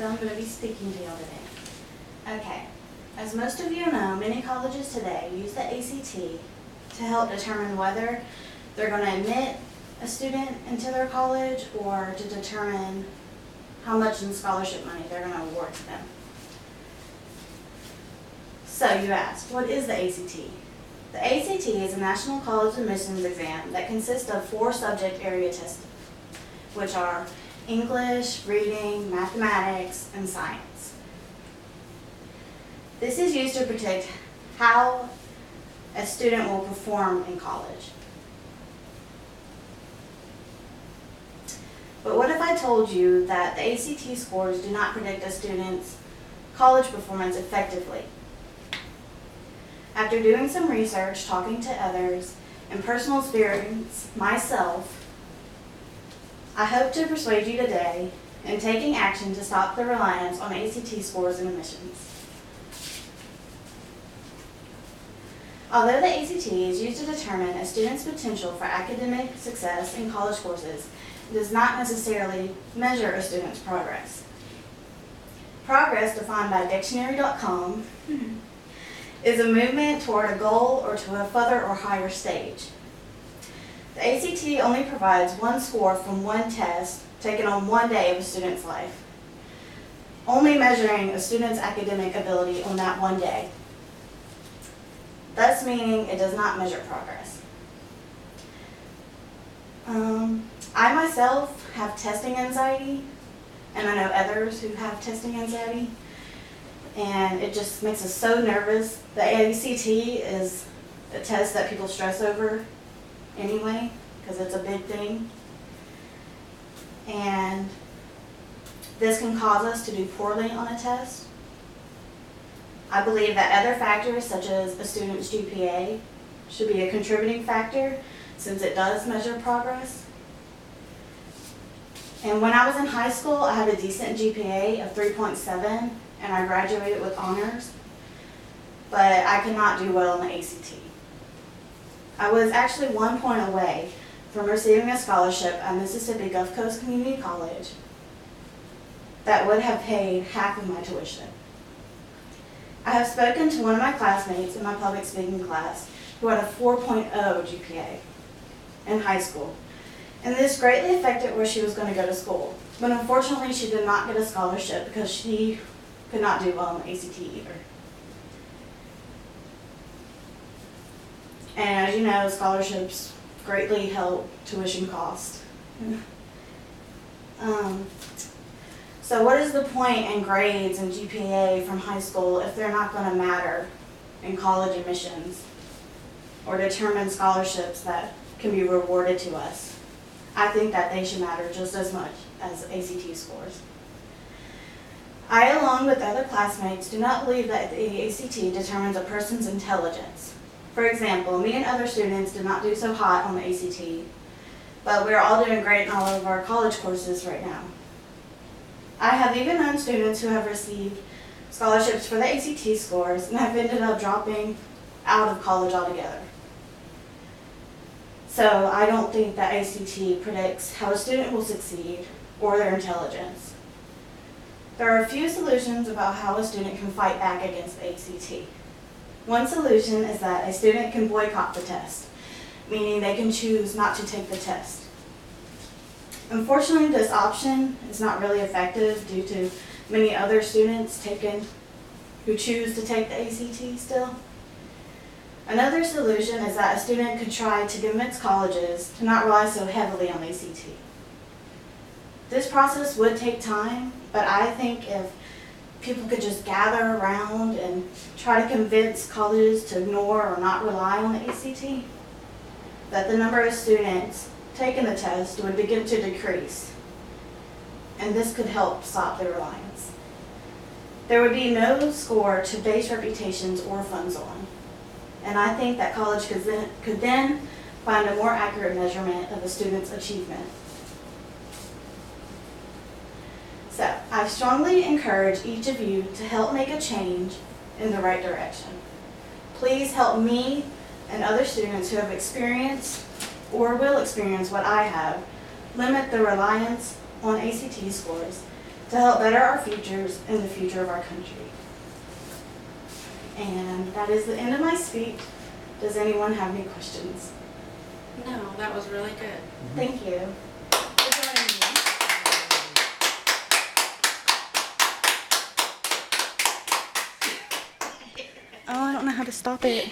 Jessica. I'm going to be speaking to y'all today. Okay, as most of you know, many colleges today use the ACT to help determine whether they're going to admit a student into their college or to determine how much in scholarship money they're going to award to them. So you ask, what is the ACT? The ACT is a national college admissions exam that consists of 4 subject area tests, which are English, reading, mathematics, and science. This is used to predict how a student will perform in college. But what if I told you that the ACT scores do not predict a student's college performance effectively? After doing some research, talking to others, and personal experience myself, I hope to persuade you today in taking action to stop the reliance on ACT scores and admissions. Although the ACT is used to determine a student's potential for academic success in college courses, it does not necessarily measure a student's progress. Progress, defined by dictionary.com, is a movement toward a goal or to a further or higher stage. The ACT only provides one score from one test taken on one day of a student's life, only measuring a student's academic ability on that one day, thus meaning it does not measure progress. I myself have testing anxiety, and I know others who have testing anxiety, and it just makes us so nervous. The ACT is a test that people stress over anyway, because it's a big thing. And this can cause us to do poorly on a test. I believe that other factors, such as a student's GPA, should be a contributing factor, since it does measure progress. And when I was in high school, I had a decent GPA of 3.7, and I graduated with honors, but I could not do well on the ACT. I was actually 1 point away from receiving a scholarship at Mississippi Gulf Coast Community College that would have paid half of my tuition. I have spoken to one of my classmates in my public speaking class who had a 4.0 GPA in high school, and this greatly affected where she was going to go to school. But unfortunately, she did not get a scholarship because she could not do well on the ACT either. And as you know, scholarships greatly help tuition cost. So what is the point in grades and GPA from high school if they're not going to matter in college admissions or determine scholarships that can be rewarded to us? I think that they should matter just as much as ACT scores. I, along with other classmates, do not believe that the ACT determines a person's intelligence. For example, me and other students did not do so hot on the ACT, but we're all doing great in all of our college courses right now. I have even known students who have received scholarships for the ACT scores and have ended up dropping out of college altogether. So I don't think that ACT predicts how a student will succeed or their intelligence. There are a few solutions about how a student can fight back against the ACT. One solution is that a student can boycott the test, meaning they can choose not to take the test. Unfortunately, this option is not really effective due to many other students who choose to take the ACT still. Another solution is that a student could try to convince colleges to not rely so heavily on the ACT. This process would take time, but I think if people could just gather around and try to convince colleges to ignore or not rely on the ACT, that the number of students taking the test would begin to decrease, and this could help stop the reliance. There would be no score to base reputations or funds on, and I think that college could then find a more accurate measurement of a student's achievement. So, I strongly encourage each of you to help make a change in the right direction. Please help me and other students who have experienced or will experience what I have limit the reliance on ACT scores to help better our futures and the future of our country. And that is the end of my speech. Does anyone have any questions? No, that was really good. Thank you for joining me. Oh, I don't know how to stop it.